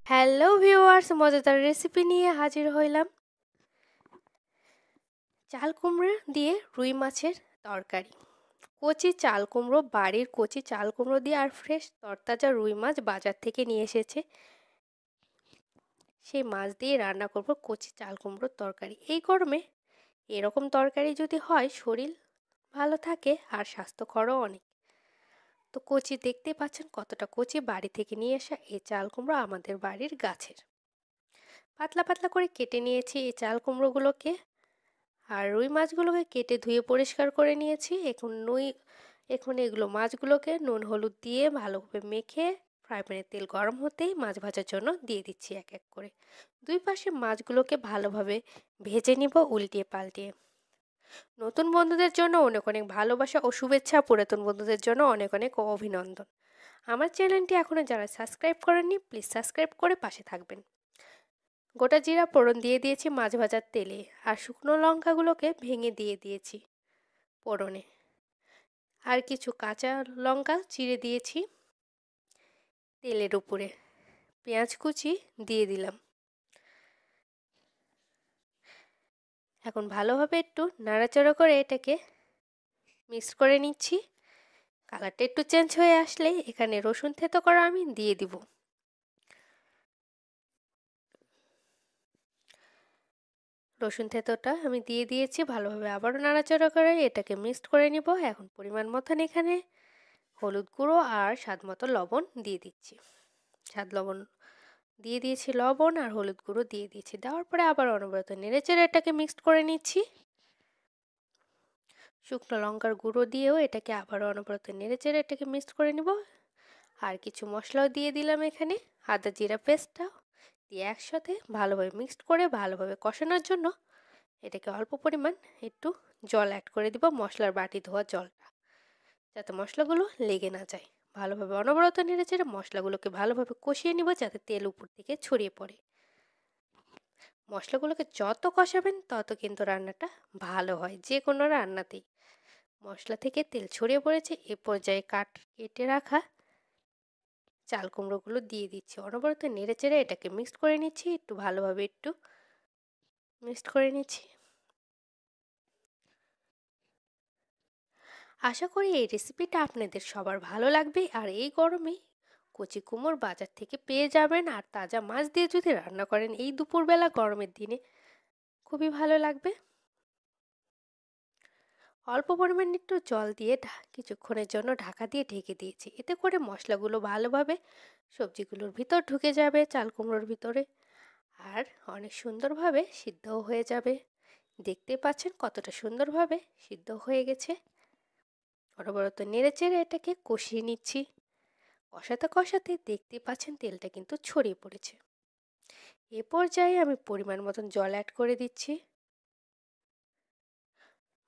Hello viewers, মজাদার recipe নিয়ে হাজির হইলাম। চাল কুমড়ো দিয়ে রুই মাছের তরকারি। কচি চাল কুমড়ো, বাড়ির কচি চাল কুমড়ো দিয়ে আর ফ্রেশ তরতাজা রুই মাছ বাজার থেকে নিয়ে এসেছে, সেই মাছ দিয়ে রান্না করব কচি চাল কুমড়োর তরকারি। এই গরমে এরকম তরকারি যদি হয় শরীর ভালো থাকে আর স্বাস্থ্যকরও অনেক। তো কচি দেখতে পাচ্ছেন কতটা কচি, বাড়ি থেকে নিয়ে আসা এই চাল কুমড়ো আমাদের বাড়ির গাছের। পাতলা পাতলা করে কেটে নিয়েছি এই চাল কুমড়োগুলোকে, আর রুই মাছগুলোকে কেটে ধুয়ে পরিষ্কার করে নিয়েছি। এখন এগুলো মাছগুলোকে নুন হলুদ দিয়ে ভালোভাবে মেখে ফ্রাই প্যানে তেল গরম হতেই মাছ ভাজার জন্য দিয়ে দিচ্ছি এক এক করে। দুই পাশে মাছগুলোকে ভালোভাবে ভেজে নিব উল্টিয়ে পাল্টিয়ে। নতুন বন্ধুদের জন্য অনেক অনেক ভালোবাসা ও শুভেচ্ছা, পুরাতন বন্ধুদের জন্য অনেক অনেক অভিনন্দন। আমার চ্যানেলটি এখনও যারা সাবস্ক্রাইব করেননি প্লিজ সাবস্ক্রাইব করে পাশে থাকবেন। গোটা জিরা ফোড়ন দিয়ে দিয়েছি মাছ ভাজার তেলে, আর শুকনো লঙ্কাগুলোকে ভেঙে দিয়ে দিয়েছি ফোড়নে, আর কিছু কাঁচা লঙ্কা চিড়ে দিয়েছি তেলের উপরে। পেঁয়াজ কুচি দিয়ে দিলাম। এখন ভালোভাবে একটু নাড়াচাড়া করে এটাকে মিক্স করে নিচ্ছি। কালারটা একটু চেঞ্জ হয়ে আসলে এখানে রসুন থেতো করা আমি দিয়ে দিব। রসুন থেতোটা আমি দিয়ে দিয়েছি, ভালোভাবে আবারও নাড়াচাড়া করে এটাকে মিক্সড করে নিব। এখন পরিমাণ মতন এখানে হলুদ গুঁড়ো আর স্বাদ মতো লবণ দিয়ে দিচ্ছি। লবণ দিয়ে দিয়েছি, লবণ আর হলুদ গুঁড়ো দিয়ে দিয়েছি। দেওয়ার পরে আবার অনবরত নেড়েচেড়ে এটাকে মিক্সড করে নিচ্ছি। শুকনো লঙ্কার গুঁড়ো দিয়েও এটাকে আবার অনবরত নেড়েচেড়ে এটাকে মিক্সড করে নিব। আর কিছু মশলাও দিয়ে দিলাম এখানে, আদা জিরা পেস্টটা দিয়ে একসাথে ভালোভাবে মিক্সড করে ভালোভাবে কষানোর জন্য এটাকে অল্প পরিমাণ একটু জল অ্যাড করে দিব, মশলার বাটি ধোয়া জলটা, যাতে মশলাগুলো লেগে না যায়। ভালোভাবে অনবরত নেড়েচেড়ে মশলাগুলোকে ভালোভাবে কষিয়ে নিব যাতে তেল উপর থেকে ছড়িয়ে পড়ে। মশলাগুলোকে যত কষাবেন তত কিন্তু রান্নাটা ভালো হয়, যে কোনো রান্নাতেই। মশলা থেকে তেল ছড়িয়ে পড়েছে, এ পর্যায়ে কেটে রাখা চাল কুমড়োগুলো দিয়ে দিচ্ছি। অনবরত নেড়েচেড়ে এটাকে মিক্সড করে নিচ্ছি, একটু ভালোভাবে একটু মিক্সড করে নিচ্ছি। আশা করি এই রেসিপিটা আপনাদের সবার ভালো লাগবে। আর এই গরমে কচি কুমড়ো বাজার থেকে পেয়ে যাবেন, আর তাজা মাছ দিয়ে যদি রান্না করেন এই দুপুরবেলা গরমের দিনে খুবই ভালো লাগবে। অল্প পরিমাণ একটু জল দিয়ে কিছুক্ষণের জন্য ঢাকা দিয়ে ঢেকে দিয়েছি, এতে করে মশলাগুলো ভালোভাবে সবজিগুলোর ভিতর ঢুকে যাবে, চাল কুমড়োর ভিতরে, আর অনেক সুন্দরভাবে সিদ্ধও হয়ে যাবে। দেখতে পাচ্ছেন কতটা সুন্দরভাবে সিদ্ধ হয়ে গেছে। অনবরত নেড়েচেড়ে এটাকে কষিয়ে নিচ্ছি। কষাতে কষাতে দেখতে পাচ্ছেন তেলটা কিন্তু ছড়িয়ে পড়েছে। এ পর্যায়ে আমি পরিমাণ মতন জল অ্যাড করে দিচ্ছি।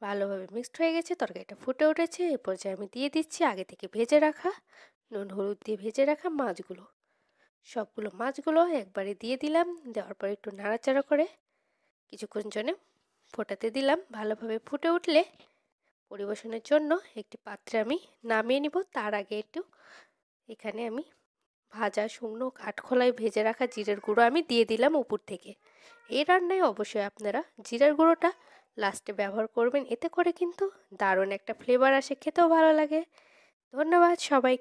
ভালোভাবে মিক্সড হয়ে গেছে, তরকারিটা ফুটে উঠেছে। এ পর্যায়ে আমি দিয়ে দিচ্ছি আগে থেকে ভেজে রাখা, নুন হলুদ দিয়ে ভেজে রাখা মাছগুলো। সবগুলো মাছগুলো একবারে দিয়ে দিলাম। দেওয়ার পর একটু নাড়াচাড়া করে কিছুক্ষণ জন্য ফোটাতে দিলাম। ভালোভাবে ফুটে উঠলে পরিবেশনের জন্য একটি পাত্রে আমি নামিয়ে নিব। তার আগে একটু এখানে আমি ভাজা শুকনো কাঠখোলায় ভেজে রাখা জিরের গুঁড়ো আমি দিয়ে দিলাম উপর থেকে। এই রান্নায় অবশ্যই আপনারা জিরার গুঁড়োটা লাস্টে ব্যবহার করবেন, এতে করে কিন্তু দারুণ একটা ফ্লেভার আসে, খেতেও ভালো লাগে। ধন্যবাদ সবাইকে।